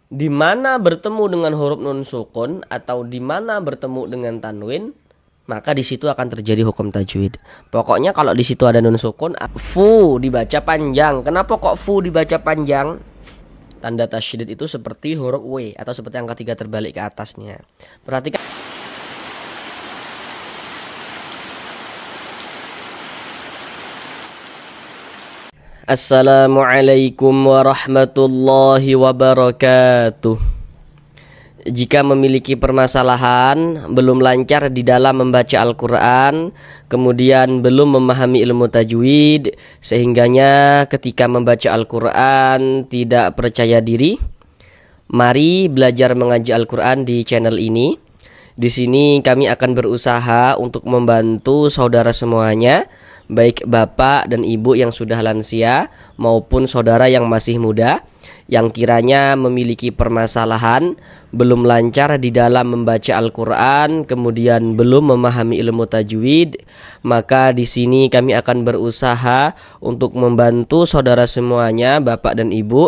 Di mana bertemu dengan huruf nun sukun atau di mana bertemu dengan tanwin, maka di situ akan terjadi hukum tajwid. Pokoknya kalau di situ ada nun sukun, fu dibaca panjang. Kenapa kok fu dibaca panjang? Tanda tasydid itu seperti huruf W atau seperti angka 3 terbalik ke atasnya. Perhatikan. Assalamualaikum warahmatullahi wabarakatuh. Jika memiliki permasalahan, belum lancar di dalam membaca Al-Quran, kemudian belum memahami ilmu tajwid, sehingganya ketika membaca Al-Quran tidak percaya diri, mari belajar mengaji Al-Quran di channel ini. Di sini kami akan berusaha untuk membantu saudara semuanya, baik bapak dan ibu yang sudah lansia maupun saudara yang masih muda yang kiranya memiliki permasalahan, belum lancar di dalam membaca Al-Quran, kemudian belum memahami ilmu tajwid. Maka di sini kami akan berusaha untuk membantu saudara semuanya, bapak dan ibu,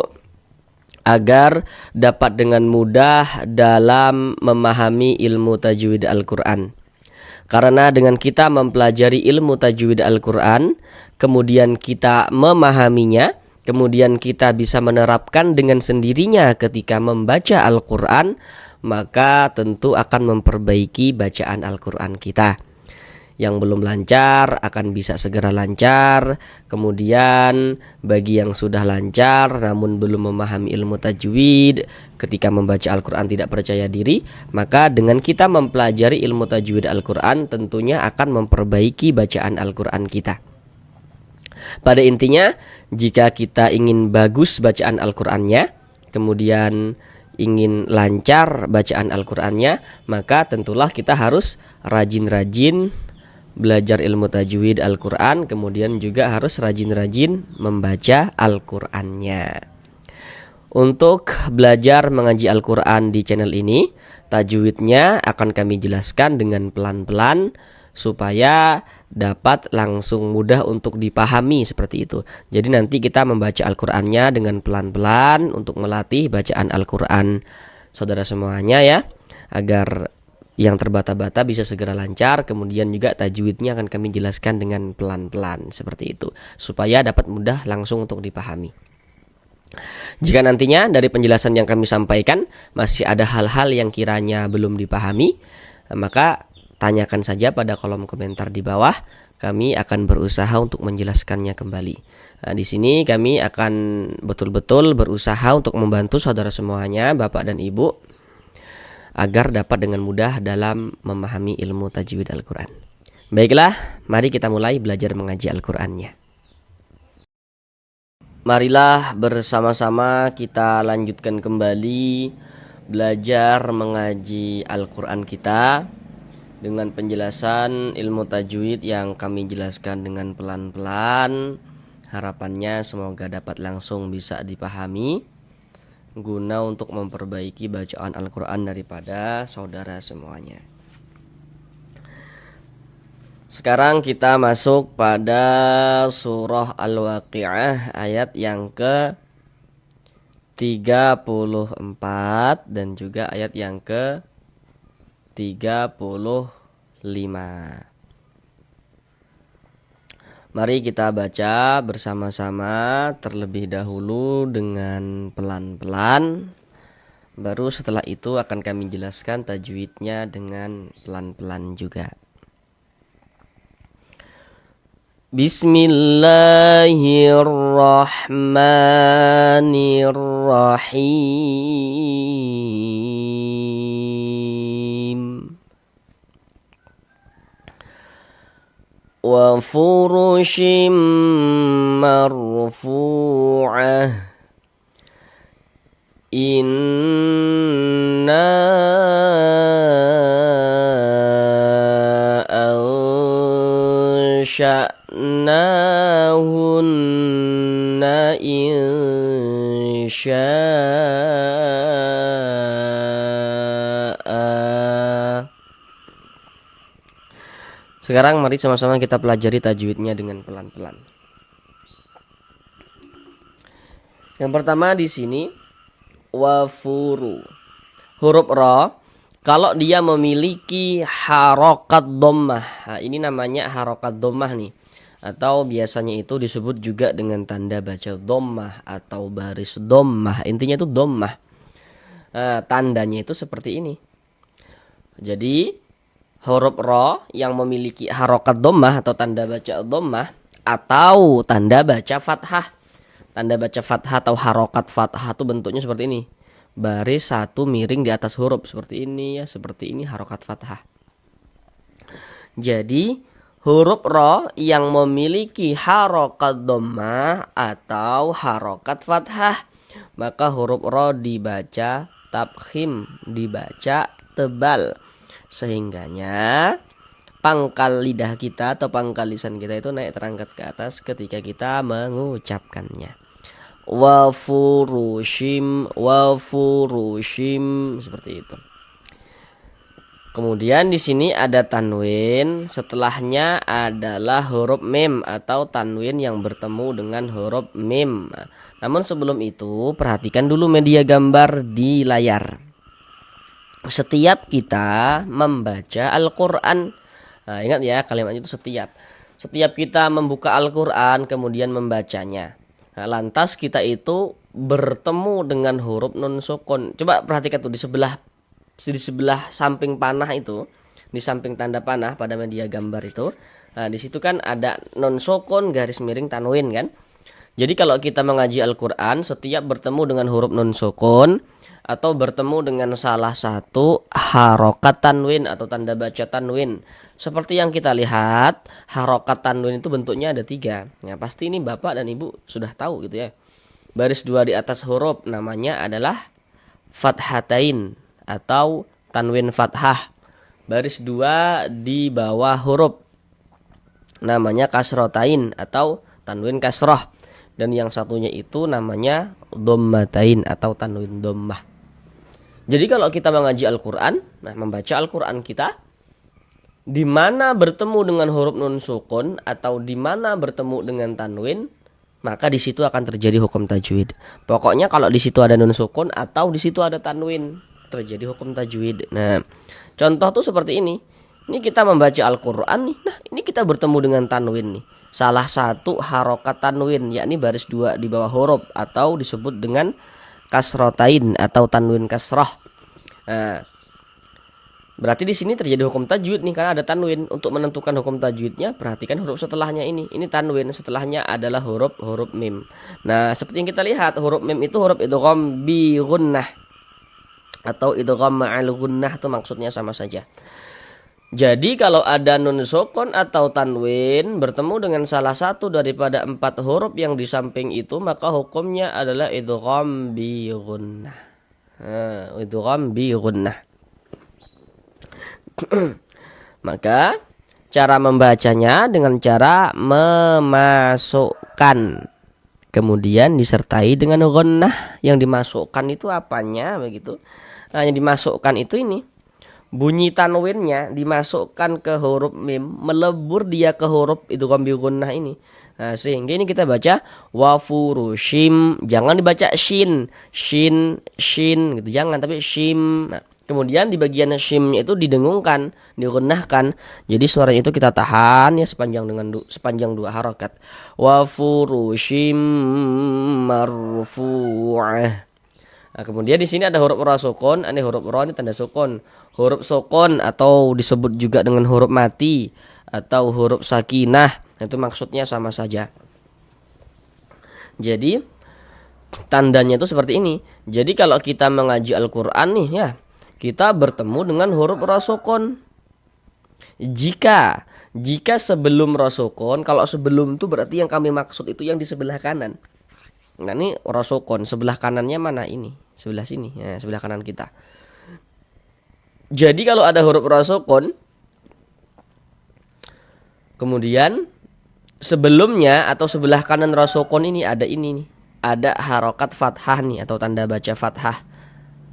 agar dapat dengan mudah dalam memahami ilmu tajwid Al-Quran. Karena dengan kita mempelajari ilmu tajwid Al-Quran, kemudian kita memahaminya, kemudian kita bisa menerapkan dengan sendirinya ketika membaca Al-Quran, maka tentu akan memperbaiki bacaan Al-Quran kita. Yang belum lancar akan bisa segera lancar. Kemudian bagi yang sudah lancar namun belum memahami ilmu tajwid, ketika membaca Al-Quran tidak percaya diri, maka dengan kita mempelajari ilmu tajwid Al-Quran tentunya akan memperbaiki bacaan Al-Quran kita. Pada intinya, jika kita ingin bagus bacaan Al-Qurannya, kemudian ingin lancar bacaan Al-Qurannya, maka tentulah kita harus rajin-rajin belajar ilmu tajwid Al-Quran, kemudian juga harus rajin-rajin membaca Al-Qurannya. Untuk belajar mengaji Al-Quran di channel ini, tajwidnya akan kami jelaskan dengan pelan-pelan supaya dapat langsung mudah untuk dipahami seperti itu. Jadi nanti kita membaca Al-Qurannya dengan pelan-pelan untuk melatih bacaan Al-Quran saudara semuanya ya, agar yang terbata-bata bisa segera lancar. Kemudian juga tajwidnya akan kami jelaskan dengan pelan-pelan seperti itu, supaya dapat mudah langsung untuk dipahami. Jika nantinya dari penjelasan yang kami sampaikan masih ada hal-hal yang kiranya belum dipahami, maka tanyakan saja pada kolom komentar di bawah. Kami akan berusaha untuk menjelaskannya kembali. Nah, di sini kami akan betul-betul berusaha untuk membantu saudara semuanya, bapak dan ibu, agar dapat dengan mudah dalam memahami ilmu tajwid Al-Quran. Baiklah, mari kita mulai belajar mengaji Al-Qurannya. Marilah bersama-sama kita lanjutkan kembali belajar mengaji Al-Quran kita dengan penjelasan ilmu tajwid yang kami jelaskan dengan pelan-pelan. Harapannya semoga dapat langsung bisa dipahami, guna untuk memperbaiki bacaan Al-Quran daripada saudara semuanya. Sekarang kita masuk pada surah Al-Waqi'ah ayat yang ke-34 dan juga ayat yang ke-35. Mari kita baca bersama-sama terlebih dahulu dengan pelan-pelan. Baru setelah itu akan kami jelaskan tajwidnya dengan pelan-pelan juga. Bismillahirrahmanirrahim. Wa furushim marfu'ah. Inna ansha'nahunna insya'a. Sekarang mari sama-sama kita pelajari tajwidnya dengan pelan-pelan. Yang pertama di sini wafuru. Huruf ra kalau dia memiliki harokat dhammah. Nah, ini namanya harokat dhammah nih. Atau biasanya itu disebut juga dengan tanda baca dhammah atau baris dhammah. Intinya itu dhammah. Nah, tandanya itu seperti ini. Jadi huruf ra yang memiliki harokat dhammah atau tanda baca dhammah atau tanda baca fathah. Tanda baca fathah atau harokat fathah itu bentuknya seperti ini. Baris satu miring di atas huruf seperti ini ya, seperti ini harokat fathah. Jadi huruf ra yang memiliki harokat dhammah atau harokat fathah, maka huruf ra dibaca tafkhim, dibaca tebal, sehingganya pangkal lidah kita atau pangkal lisan kita itu naik terangkat ke atas ketika kita mengucapkannya. Wa furushim seperti itu. Kemudian di sini ada tanwin, setelahnya adalah huruf mim atau tanwin yang bertemu dengan huruf mim. Namun sebelum itu perhatikan dulu media gambar di layar. Setiap kita membaca Al-Qur'an, nah, ingat ya kalimatnya itu setiap kita membuka Al-Qur'an kemudian membacanya. Nah, lantas kita itu bertemu dengan huruf nun sukun. Coba perhatikan tuh di sebelah samping panah itu, di samping tanda panah pada media gambar itu. Nah, di situ kan ada nun sukun garis miring tanwin kan. Jadi kalau kita mengaji Al-Qur'an, setiap bertemu dengan huruf nun sukun atau bertemu dengan salah satu harokat tanwin atau tanda baca tanwin, seperti yang kita lihat, harokat tanwin itu bentuknya ada 3. Ya, pasti ini Bapak dan Ibu sudah tahu gitu ya. Baris 2 di atas huruf namanya adalah fathatain atau tanwin fathah. Baris 2 di bawah huruf namanya kasrotain atau tanwin kasroh. Dan yang satunya itu namanya dhammatain atau tanwin dhammah. Jadi kalau kita mengaji Al-Qur'an, nah membaca Al-Qur'an kita, di mana bertemu dengan huruf nun sukun atau di mana bertemu dengan tanwin, maka di situ akan terjadi hukum tajwid. Pokoknya kalau di situ ada nun sukun atau di situ ada tanwin, terjadi hukum tajwid. Nah, contoh tuh seperti ini. Ini kita membaca Al-Qur'an nih. Nah, ini kita bertemu dengan tanwin nih. Salah satu harokat tanwin, yakni baris 2 di bawah huruf atau disebut dengan kasrotain atau tanwin kasroh. Nah, berarti di sini terjadi hukum tajwid nih karena ada tanwin. Untuk menentukan hukum tajwidnya, perhatikan huruf setelahnya ini. Ini tanwin, setelahnya adalah huruf mim. Nah, seperti yang kita lihat, huruf mim itu huruf idgham bi gunnah atau idgham ma'al gunnah, itu maksudnya sama saja. Jadi kalau ada nun sukun atau tanwin bertemu dengan salah satu daripada 4 huruf yang di samping itu, maka hukumnya adalah idgham bi gunnah. Idgham bi gunnah. Maka cara membacanya dengan cara memasukkan kemudian disertai dengan gunnah. Yang dimasukkan itu apanya begitu? Nah, yang dimasukkan itu ini. Bunyi tanwinnya dimasukkan ke huruf mim, melebur dia ke huruf idgham bi gunnah ini. Nah, sehingga ini kita baca wa furushim, jangan dibaca shin gitu, jangan, tapi shim. Nah, kemudian di bagian shimnya itu didengungkan, digunnahkan. Jadi suaranya itu kita tahan ya sepanjang 2 harokat. Wa furushim marfu'ah. Nah, kemudian di sini ada huruf ra sukun, ini huruf ra ini tanda sukun. Huruf sukun atau disebut juga dengan huruf mati atau huruf sakinah, itu maksudnya sama saja. Jadi tandanya itu seperti ini. Jadi kalau kita mengaji Al-Qur'an nih ya, kita bertemu dengan huruf ra sukun. Jika sebelum ra sukun, kalau sebelum itu berarti yang kami maksud itu yang di sebelah kanan. Nah, ini ra sukun, sebelah kanannya mana ini? Sebelah sini, ya, sebelah kanan kita. Jadi kalau ada huruf ra sukun, kemudian sebelumnya atau sebelah kanan ra sukun ini ada ini nih, ada harokat fathah nih atau tanda baca fathah,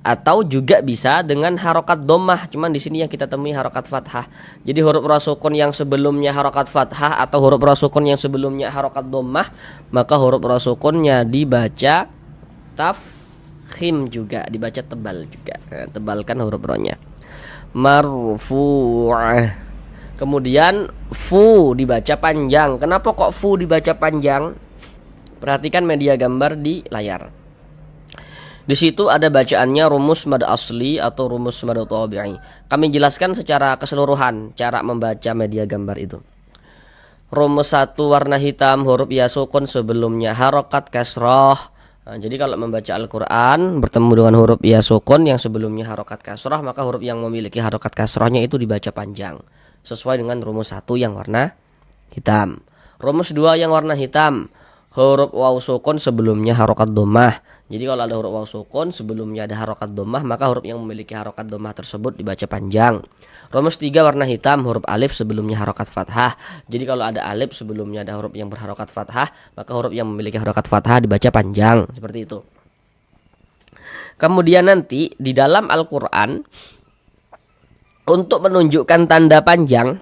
atau juga bisa dengan harokat dhammah. Cuman di sini yang kita temui harokat fathah. Jadi huruf ra sukun yang sebelumnya harokat fathah atau huruf ra sukun yang sebelumnya harokat dhammah, maka huruf ra sukunnya dibaca Khim juga dibaca tebal juga. Nah, tebalkan huruf ro-nya. Marfu'ah. Kemudian fu dibaca panjang. Kenapa kok fu dibaca panjang? Perhatikan media gambar di layar. Di situ ada bacaannya rumus mad asli atau rumus mad tabi'i. Kami jelaskan secara keseluruhan cara membaca media gambar itu. Rumus 1 warna hitam, huruf ya sukun sebelumnya harokat kasroh. Nah, jadi kalau membaca Al-Quran bertemu dengan huruf ya sukun yang sebelumnya harokat kasroh, maka huruf yang memiliki harokat kasrohnya itu dibaca panjang sesuai dengan rumus 1 yang warna hitam. Rumus 2 yang warna hitam, huruf waw sukun sebelumnya harokat dhammah. Jadi kalau ada huruf waw sukun sebelumnya ada harokat dhammah, maka huruf yang memiliki harokat dhammah tersebut dibaca panjang. Rumus 3 warna hitam, huruf alif sebelumnya harokat fathah. Jadi kalau ada alif sebelumnya ada huruf yang berharokat fathah, maka huruf yang memiliki harokat fathah dibaca panjang. Seperti itu. Kemudian nanti di dalam Al-Quran untuk menunjukkan tanda panjang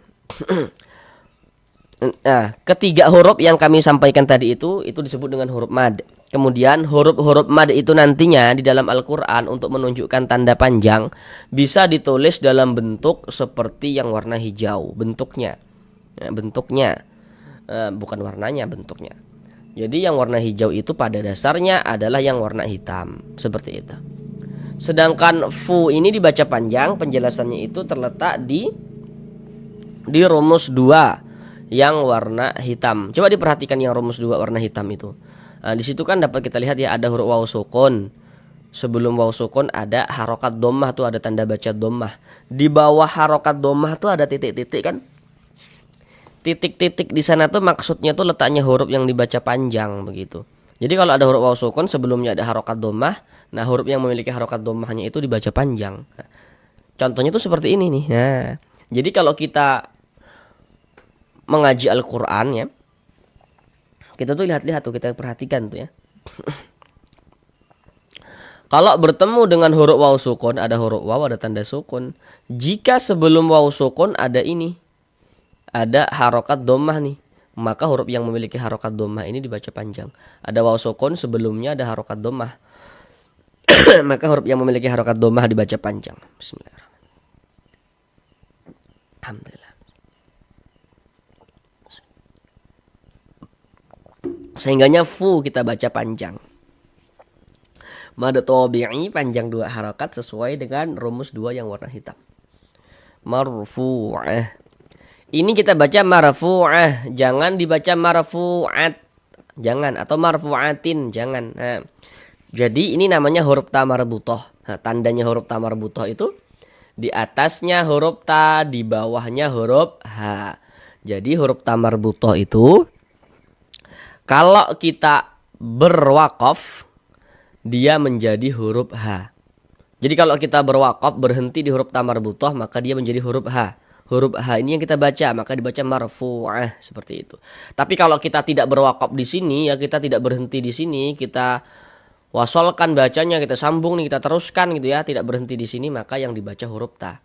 nah, ketiga huruf yang kami sampaikan tadi itu disebut dengan huruf mad. Kemudian huruf-huruf mad itu nantinya di dalam Al-Quran untuk menunjukkan tanda panjang bisa ditulis dalam bentuk seperti yang warna hijau. Bentuknya bukan warnanya, bentuknya. Jadi yang warna hijau itu pada dasarnya adalah yang warna hitam. Seperti itu. Sedangkan fu ini dibaca panjang, penjelasannya itu terletak di rumus 2 yang warna hitam. Coba diperhatikan yang rumus 2 warna hitam itu. Nah, di situ kan dapat kita lihat ya ada huruf waw sukun. Sebelum waw sukun ada harokat dhammah, tuh ada tanda baca dhammah. Di bawah harokat dhammah tuh ada titik-titik kan? Titik-titik di sana tuh maksudnya tuh letaknya huruf yang dibaca panjang begitu. Jadi kalau ada huruf waw sukun sebelumnya ada harokat dhammah, nah huruf yang memiliki harokat dhammahnya itu dibaca panjang. Nah, contohnya tuh seperti ini nih. Nah, jadi kalau kita mengaji Al-Quran ya, kita tuh lihat-lihat tuh, kita perhatikan tuh ya. Kalau bertemu dengan huruf waw sukun, ada huruf waw, ada tanda sukun. Jika sebelum waw sukun ada ini, ada harokat dhammah nih, maka huruf yang memiliki harokat dhammah ini dibaca panjang. Ada waw sukun sebelumnya ada harokat dhammah, maka huruf yang memiliki harokat dhammah dibaca panjang. Bismillahirrahmanirrahim. Alhamdulillah. Sehingganya fu kita baca panjang. Mad tabi'i panjang 2 harakat sesuai dengan rumus 2 yang warna hitam. Marfu'ah. Ini kita baca marfu'ah, jangan dibaca marfu'at. Jangan, atau marfu'atin, jangan. Nah, jadi ini namanya huruf ta marbutah. Nah, tandanya huruf ta marbutah itu di atasnya huruf ta, di bawahnya huruf ha. Jadi huruf ta marbutah itu kalau kita berwakaf, dia menjadi huruf H. Jadi kalau kita berwakaf berhenti di huruf ta marbutah, maka dia menjadi huruf H. Huruf H ini yang kita baca, maka dibaca marfu'ah seperti itu. Tapi kalau kita tidak berwakaf di sini, ya kita tidak berhenti di sini, kita wasolkan bacanya, kita sambung nih, kita teruskan gitu ya, tidak berhenti di sini, maka yang dibaca huruf ta.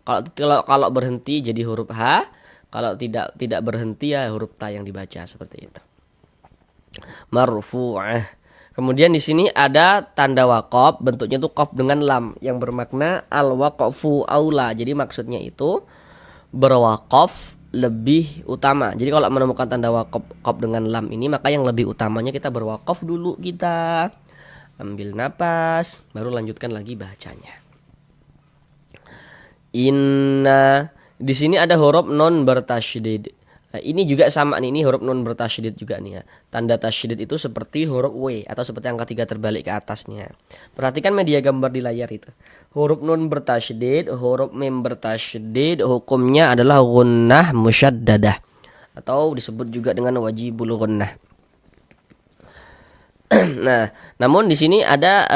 Kalau berhenti jadi huruf H, kalau tidak berhenti ya huruf ta yang dibaca seperti itu. Marfu'ah. Kemudian di sini ada tanda waqaf, bentuknya itu qaf dengan lam yang bermakna al-waqfu aula. Jadi maksudnya itu berwaqaf lebih utama. Jadi kalau menemukan tanda waqaf qaf dengan lam ini, maka yang lebih utamanya kita berwaqaf dulu, kita ambil napas, baru lanjutkan lagi bacanya. Inna, di sini ada huruf non bertasydid. Nah, ini juga sama nih, ini huruf nun bertasydid juga nih ya. Tanda tasydid itu seperti huruf W atau seperti angka 3 terbalik ke atasnya. Perhatikan media gambar di layar itu. Huruf nun bertasydid, huruf mim bertasydid, hukumnya adalah gunnah musyaddadah atau disebut juga dengan wajibul gunnah. Nah, namun di sini ada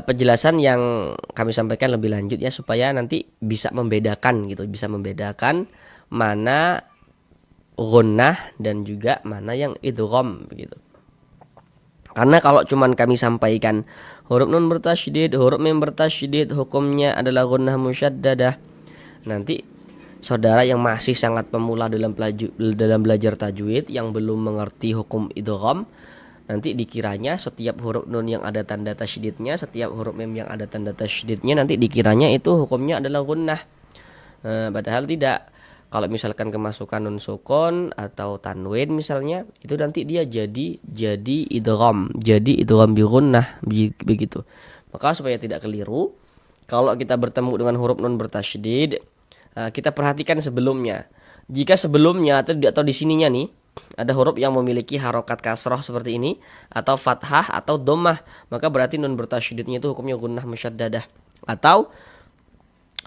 penjelasan yang kami sampaikan lebih lanjut ya, supaya nanti bisa membedakan gitu, bisa membedakan mana gunnah dan juga mana yang idgham begitu. Karena kalau cuman kami sampaikan huruf nun bertasydid, huruf mim bertasydid, hukumnya adalah gunnah musyaddadah, nanti saudara yang masih sangat pemula dalam belajar tajwid, yang belum mengerti hukum idgham, nanti dikiranya setiap huruf nun yang ada tanda tasydidnya, setiap huruf mim yang ada tanda tasydidnya, nanti dikiranya itu hukumnya adalah gunnah. Padahal tidak. Kalau misalkan kemasukan nun sukun atau tanwin misalnya, itu nanti dia jadi idgham, bi gunnah begitu. Maka supaya tidak keliru, kalau kita bertemu dengan huruf nun bertasydid, kita perhatikan sebelumnya. Jika sebelumnya atau di sininya nih ada huruf yang memiliki harokat kasroh seperti ini, atau fathah atau dhammah, maka berarti nun bertasydidnya itu hukumnya gunnah musyaddadah. Atau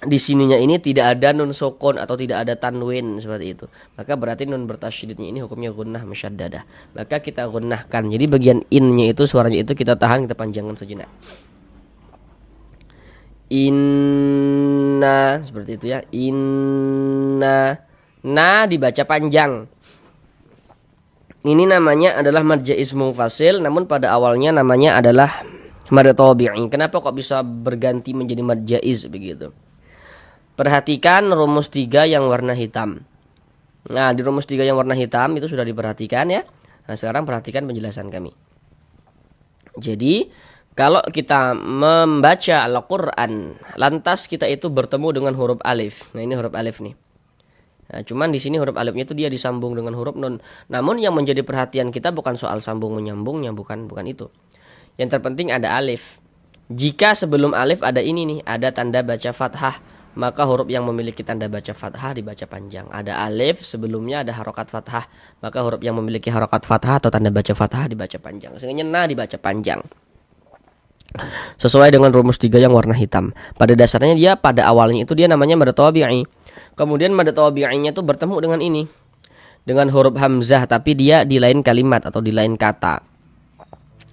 di sininya ini tidak ada nun sukun atau tidak ada tanwin seperti itu, maka berarti nun bertasydidnya ini hukumnya gunnah musyaddadah. Maka kita gunnahkan. Jadi bagian innya itu, suaranya itu kita tahan, kita panjangkan sejenak. Inna, seperti itu ya. Inna. Na dibaca panjang. Ini namanya adalah mad jaiz munfasil, namun pada awalnya namanya adalah mad tabi'i. Kenapa kok bisa berganti menjadi mad jaiz begitu? Perhatikan rumus 3 yang warna hitam. Nah, di rumus 3 yang warna hitam itu sudah diperhatikan ya. Nah, sekarang perhatikan penjelasan kami. Jadi, kalau kita membaca Al-Qur'an, lantas kita itu bertemu dengan huruf alif. Nah, ini huruf alif nih. Nah, cuman di sini huruf alifnya itu dia disambung dengan huruf nun. Namun yang menjadi perhatian kita bukan soal sambung menyambungnya, bukan itu. Yang terpenting ada alif. Jika sebelum alif ada ini nih, ada tanda baca fathah, maka huruf yang memiliki tanda baca fathah dibaca panjang. Ada alif, sebelumnya ada harokat fathah, maka huruf yang memiliki harokat fathah atau tanda baca fathah dibaca panjang. Sehingga na dibaca panjang. Sesuai dengan rumus 3 yang warna hitam. Pada dasarnya dia pada awalnya itu dia namanya mad tabi'i. Kemudian mad tabi'inya itu bertemu dengan ini, dengan huruf hamzah, tapi dia di lain kalimat atau di lain kata,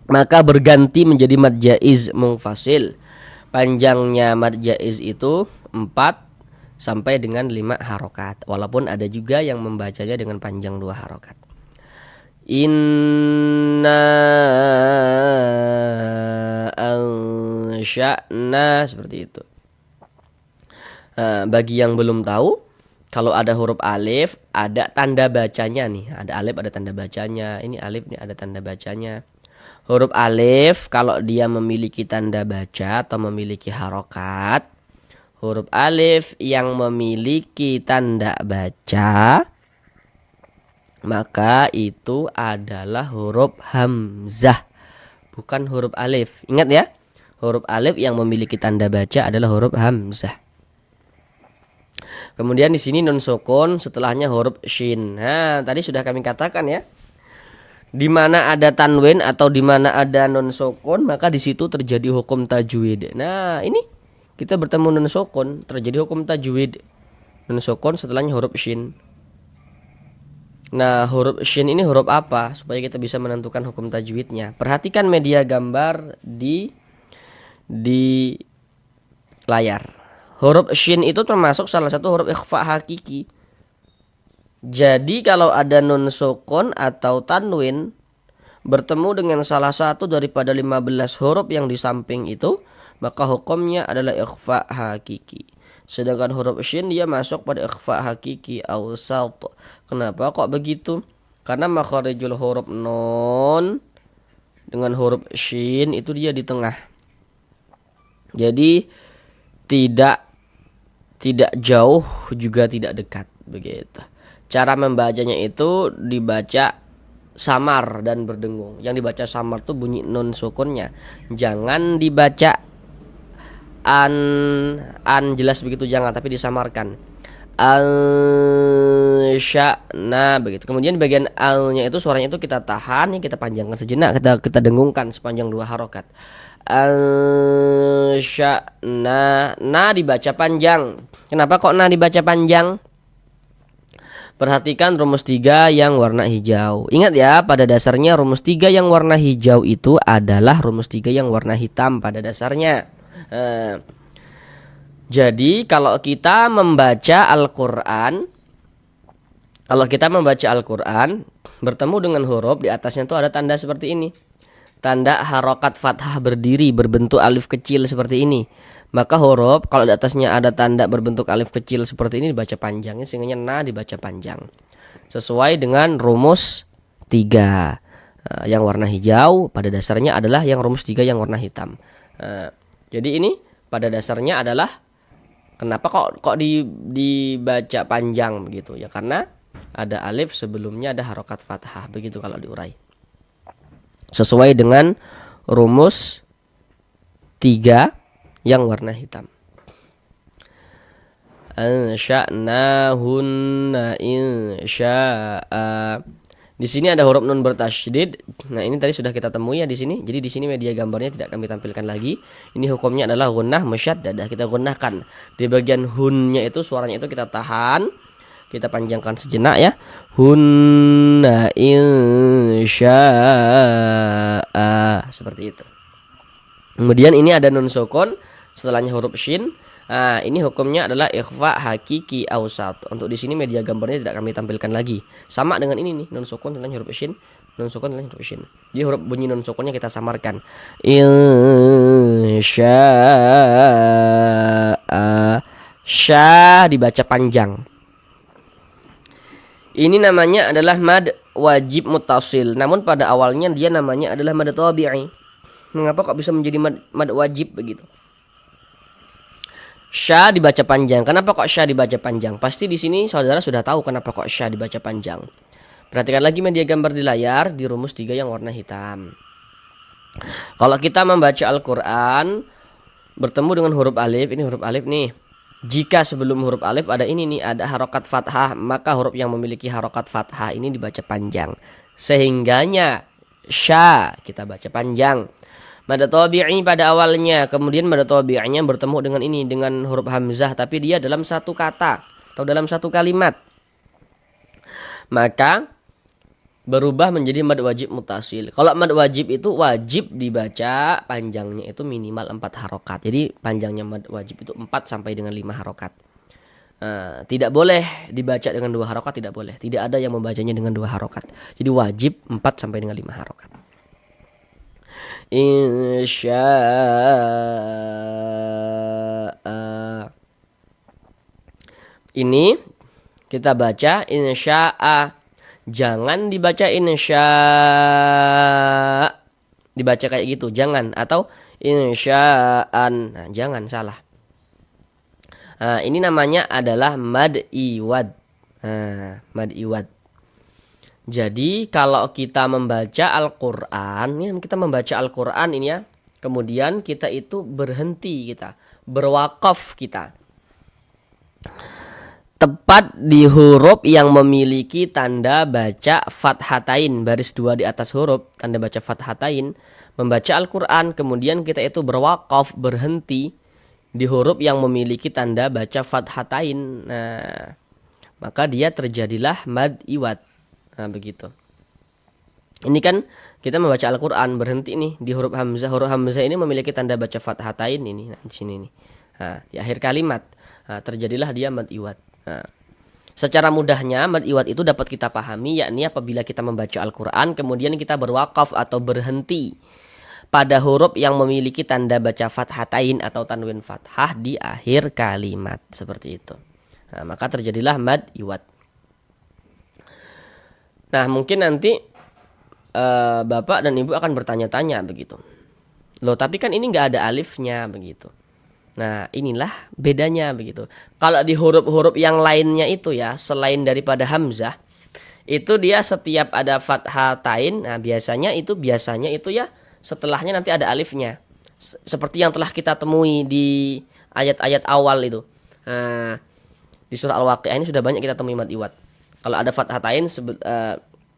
maka berganti menjadi mad jaiz munfasil. Panjangnya mad jaiz itu 4 sampai dengan 5 harokat. Walaupun ada juga yang membacanya dengan panjang 2 harokat. Inna ansya'na, seperti itu. Bagi yang belum tahu, kalau ada huruf alif ada tanda bacanya nih. Ada alif ada tanda bacanya. Ini alif nih ada tanda bacanya. Huruf alif kalau dia memiliki tanda baca atau memiliki harokat, huruf alif yang memiliki tanda baca, maka itu adalah huruf hamzah, bukan huruf alif. Ingat ya, huruf alif yang memiliki tanda baca adalah huruf hamzah. Kemudian di sini nun sukun, setelahnya huruf shin. Nah, tadi sudah kami katakan ya, di mana ada tanwin atau di mana ada nun sukun, maka di situ terjadi hukum tajwid. Nah, ini kita bertemu nun sukun, terjadi hukum tajwid. Nun sukun setelahnya huruf shin. Nah, huruf shin ini huruf apa? Supaya kita bisa menentukan hukum tajwidnya. Perhatikan media gambar di layar. Huruf shin itu termasuk salah satu huruf ikhfa hakiki. Jadi kalau ada nun sukun atau tanwin bertemu dengan salah satu daripada 15 huruf yang di samping itu, maka hukumnya adalah ikhfa hakiki. Sedangkan huruf shin dia masuk pada ikhfa hakiki awsat. Kenapa kok begitu? Karena makharijul huruf nun dengan huruf shin itu dia di tengah. Jadi tidak jauh juga tidak dekat begitu. Cara membacanya itu dibaca samar dan berdengung. Yang dibaca samar tuh bunyi nun sukunnya. Jangan dibaca an jelas begitu, jangan, tapi disamarkan. Al-sya'na begitu. Kemudian bagian al-nya itu suaranya itu kita tahan, kita panjangkan sejenak, kita dengungkan sepanjang 2 harokat. Al-sya'na, na dibaca panjang. Kenapa kok na dibaca panjang? Perhatikan rumus 3 yang warna hijau. Ingat ya, pada dasarnya rumus 3 yang warna hijau itu adalah rumus 3 yang warna hitam pada dasarnya. Jadi kalau kita membaca Al-Quran, bertemu dengan huruf, di atasnya tuh ada tanda seperti ini. Tanda harokat fathah berdiri berbentuk alif kecil seperti ini. Maka huruf kalau di atasnya ada tanda berbentuk alif kecil seperti ini dibaca panjang, sehingga na dibaca panjang. Sesuai dengan rumus 3. yang warna hijau pada dasarnya adalah yang rumus 3 yang warna hitam. Jadi ini pada dasarnya adalah kenapa kok dibaca panjang begitu ya, karena ada alif sebelumnya ada harokat fathah begitu kalau diurai. Sesuai dengan rumus 3 yang warna hitam. Ansya'nahunna insya'a. Di sini ada huruf nun bertasydid. Nah, ini tadi sudah kita temui ya di sini. Jadi di sini media gambarnya tidak kami tampilkan lagi. Ini hukumnya adalah gunnah musyaddadah. Kita gunnahkan. Di bagian hunnya itu suaranya itu kita tahan. Kita panjangkan sejenak ya. Hunna insya'a. Seperti itu. Kemudian ini ada nun sukun setelahnya huruf shin. Nah, ini hukumnya adalah ikhfa hakiki awsat. Untuk di sini media gambarnya tidak kami tampilkan lagi. Sama dengan ini nih, nun sukun setelahnya huruf shin, nun sukun setelahnya huruf shin. Di huruf bunyi nun sukunnya kita samarkan. Insya'a. Sya dibaca panjang. Ini namanya adalah mad wajib muttasil. Namun pada awalnya dia namanya adalah mad tabi'i. Mengapa kok bisa menjadi mad wajib begitu? Sya dibaca panjang. Kenapa kok sya dibaca panjang? Pasti di sini saudara sudah tahu kenapa kok sya dibaca panjang. Perhatikan lagi media gambar di layar di rumus 3 yang warna hitam. Kalau kita membaca Al-Qur'an bertemu dengan huruf alif, ini huruf alif nih. Jika sebelum huruf alif ada ini nih, ada harokat fathah, maka huruf yang memiliki harokat fathah ini dibaca panjang. Sehingganya sya kita baca panjang. Mad tabi'i pada awalnya, kemudian mad tabi'inya bertemu dengan ini, dengan huruf hamzah, tapi dia dalam satu kata atau dalam satu kalimat, maka berubah menjadi mad wajib muttasil. Kalau mad wajib itu wajib dibaca panjangnya itu minimal 4 harokat. Jadi panjangnya mad wajib itu 4 sampai dengan 5 harokat. Tidak boleh dibaca dengan 2 harokat, tidak boleh. Tidak ada yang membacanya dengan 2 harokat. Jadi wajib 4 sampai dengan 5 harokat. Insya'a. Ini kita baca insya'a. Jangan dibaca insya'. Dibaca kayak gitu, jangan. Atau insya'an. Nah, jangan, salah. Ini namanya adalah mad iwad. Mad iwad. Jadi kalau kita membaca Al-Quran, ya, kita membaca Al-Quran ini ya, kemudian kita itu berhenti, kita berwakaf, kita tepat di huruf yang memiliki tanda baca fathatain, baris 2 di atas huruf tanda baca fathatain, membaca Al-Quran, kemudian kita itu berwakaf, berhenti di huruf yang memiliki tanda baca fathatain. Nah, maka dia terjadilah mad iwad. Nah, begitu. Ini kan kita membaca Al-Quran berhenti nih di huruf hamzah. Huruf hamzah ini memiliki tanda baca fathatain ini. Nah, di sini nih. Nah, di akhir kalimat. Nah, terjadilah dia mad iwad. Nah, secara mudahnya mad iwad itu dapat kita pahami, yakni apabila kita membaca Al-Quran kemudian kita berwakaf atau berhenti pada huruf yang memiliki tanda baca fathatain atau tanwin fathah di akhir kalimat, seperti itu. Nah, maka terjadilah mad iwad. Nah, mungkin nanti Bapak dan Ibu akan bertanya-tanya begitu. Loh, tapi kan ini nggak ada alifnya begitu. Nah, inilah bedanya begitu. Kalau di huruf-huruf yang lainnya itu ya, selain daripada hamzah, itu dia setiap ada fathatain, nah biasanya itu ya setelahnya nanti ada alifnya. Seperti yang telah kita temui di ayat-ayat awal itu. Nah, di surah Al-Waqi'ah ini sudah banyak kita temui mad iwad. Kalau ada fathatain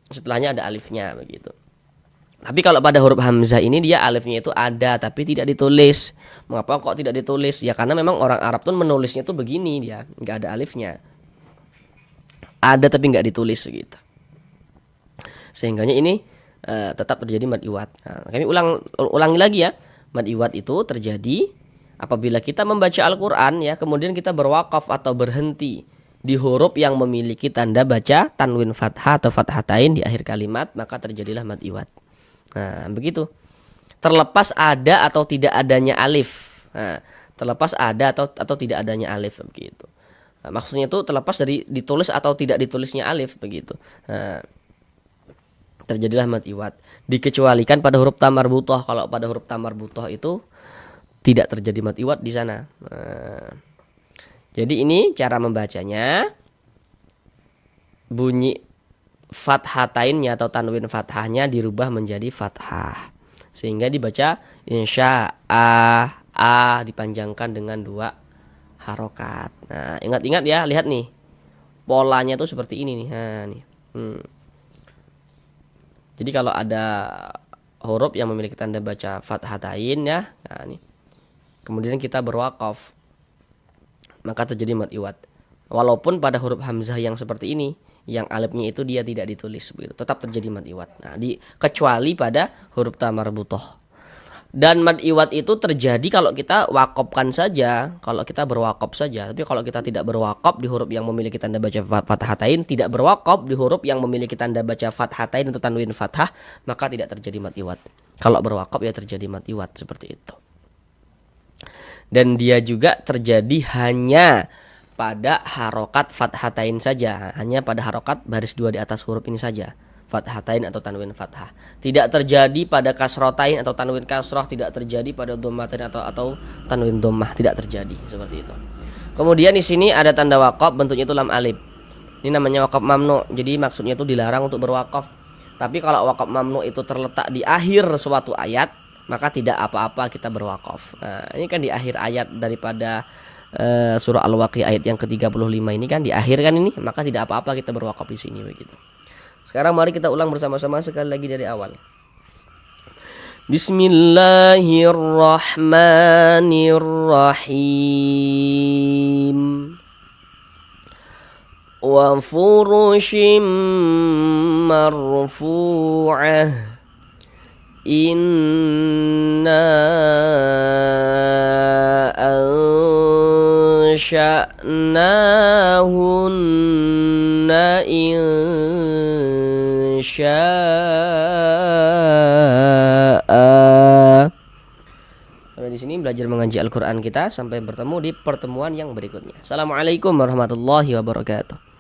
setelahnya ada alifnya begitu. Tapi kalau pada huruf hamzah ini dia alifnya itu ada tapi tidak ditulis. Mengapa kok tidak ditulis? Ya karena memang orang Arab tuh menulisnya tuh begini, dia nggak ada alifnya. Ada tapi nggak ditulis gitu. Sehingganya ini tetap terjadi mad iwad. Nah, kami ulangi lagi ya. Mad iwad itu terjadi apabila kita membaca Al-Quran ya, kemudian kita berwakaf atau berhenti di huruf yang memiliki tanda baca tanwin fathah atau fathatain di akhir kalimat, maka terjadilah mad iwad. Nah, begitu. Terlepas ada atau tidak adanya alif. Nah, terlepas ada atau tidak adanya alif begitu. Nah, maksudnya itu terlepas dari ditulis atau tidak ditulisnya alif begitu. Nah, terjadilah mad iwad. Dikecualikan pada huruf ta marbuthah. Kalau pada huruf ta marbuthah itu tidak terjadi mad iwad di sana. Nah, jadi ini cara membacanya. Bunyi fathatainnya atau tanwin fathahnya dirubah menjadi fathah, sehingga dibaca insya'a, dipanjangkan dengan 2 harokat. Nah, ingat-ingat ya, lihat nih polanya tuh seperti ini nih. Nah, nih. Jadi kalau ada huruf yang memiliki tanda baca fathatain ya, nah nih. Kemudian kita berwaqaf, maka terjadi mad iwad. Walaupun pada huruf hamzah yang seperti ini, yang alifnya itu dia tidak ditulis begitu, tetap terjadi mad iwad. Nah, kecuali pada huruf ta marbuthah. Dan mad iwad itu terjadi kalau kita wakopkan saja, kalau kita berwakop saja. Tapi kalau kita tidak berwakop di huruf yang memiliki tanda baca fathatain, tidak berwakop di huruf yang memiliki tanda baca fathatain atau tanwin fathah, maka tidak terjadi mad iwad. Kalau berwakop ya terjadi mad iwad seperti itu. Dan dia juga terjadi hanya pada harokat fathatain saja, hanya pada harokat baris 2 di atas huruf ini saja, fathatain atau tanwin fathah. Tidak terjadi pada kasrotain atau tanwin kasroh, tidak terjadi pada dhammatain atau tanwin dhammah, tidak terjadi seperti itu. Kemudian di sini ada tanda wakaf, bentuknya itu lam alif. Ini namanya wakaf mamnu. Jadi maksudnya itu dilarang untuk berwakaf. Tapi kalau wakaf mamnu itu terletak di akhir suatu ayat, maka tidak apa-apa kita berwakaf. Nah, ini kan di akhir ayat daripada surah Al-Waqiah ayat yang ke-35 ini kan di akhir kan ini, maka tidak apa-apa kita berwakaf di sini begitu. Sekarang mari kita ulang bersama-sama sekali lagi dari awal. Bismillahirrahmanirrahim. Wa furushim marfu'ah. Inna ansha'nahunna insya'a. Sampai di sini belajar mengaji Al-Quran kita. Sampai bertemu di pertemuan yang berikutnya. Assalamualaikum warahmatullahi wabarakatuh.